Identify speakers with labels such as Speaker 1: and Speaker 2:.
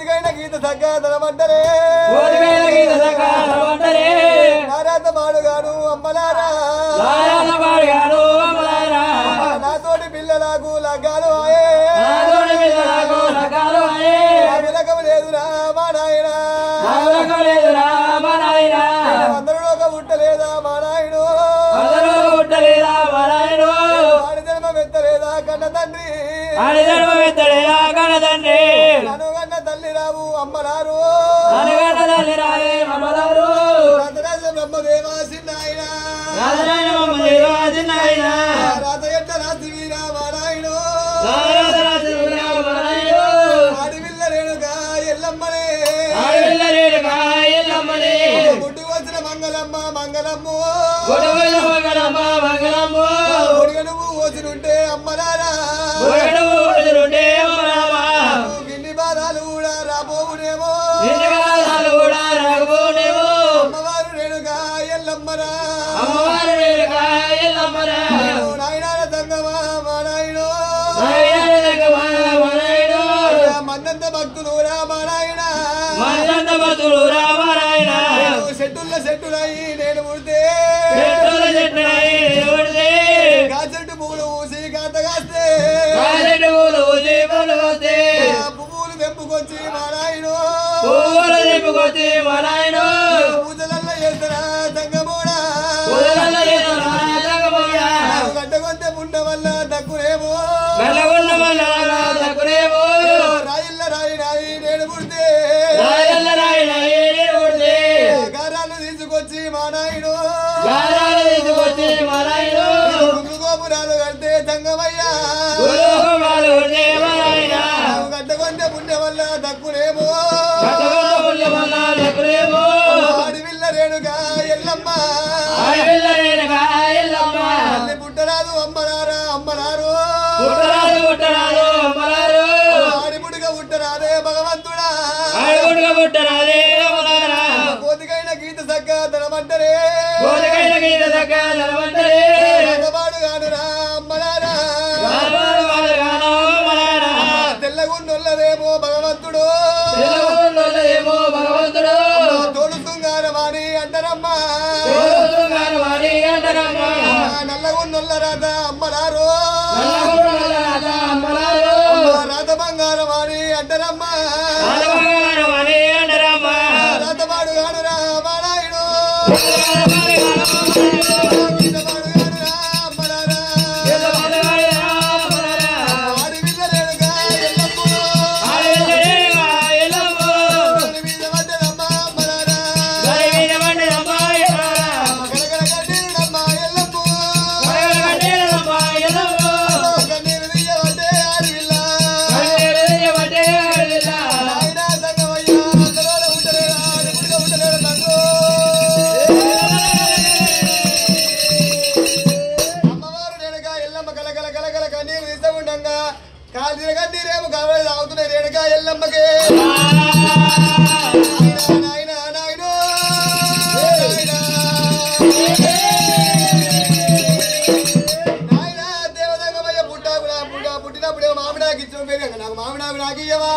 Speaker 1: కోతికైన గీత సగ్గాదనమంటరే నారాత మాడుగాను అమ్మలారా నాతోటి పిల్లలకు లగ్గాలు విలకం లేదురా మా నాయన అందరూ ఒక ఉట్టలేదా మా నాయుడు ఆడి జన్మ మెత్తలేదా కన్న తండ్రి నన్ను కన్న తల్లి రావు అమ్మలారు బ్రహ్మదేవా చిన్నాయన రాత ఎట్ట రాసి వీరా మా నాయుడు ఆడివిల్ల రేణుగా ఎల్లమ్మనే గుడ్డు వచ్చిన మంగళమ్మ మంగళమ్మ నువ్వు వచ్చినుంటే అమ్మలారా గిన్ని బాధాలు కూడా రాబోవునేమో అమ్మవారు రేణుగా ఎల్లమ్మరా నాయనాల తంగమా మా నాయుడు మన్నంత భక్తులు రామా నాయన చెట్టులై నేను పుడితే కాచెట్టు పువ్వులు ఊసి కాతగాస్తే పువ్వులు తెంపుకొచ్చి మా నాయుడు పూజలల్ల చేస్తారా తంగమోడా గడ్డగొంతే ముండ వల్ల దక్కునేమో రాయిల్ల రాయి నేను పుడితే గారాలు తీసుకొచ్చి మా నాయుడు గోపురాలు కడితే తంగమయ్యా గడ్డగొంతే ముండ వల్ల దక్కునేమో అడివిల్ల రేణుగా ఎల్లమ్మ తల్లి పుట్టరాదు అమ్మలారా అమ్మలారు ఆడిపుడిగా పుట్టరాదే భగవంతుడా కోతికైన గీత సగ్గాదనమంటరే రథమాడు గానురా అమ్మలారా తెల్లగుండొల్లదేమో భగవంతుడు తోడు శృంగారమాని అంటారమ్మా నల్లగుండొల్ల రాధ అమ్మలారు రాధ బంగారమాని అంటారమ్మా రాధమాడు గానురా మా నాయుడు కాదిరగడ్డిరేమో కావాలి అవుతున్నాయి రేణుగా ఎల్లమ్మకే నాయన నాయుడు నాయన దేవదంగమయ్య పుట్టినప్పుడేమో మామిడాకి ఇచ్చిన పేరు నాకు మామిడాకు నాకు ఇయ్యవా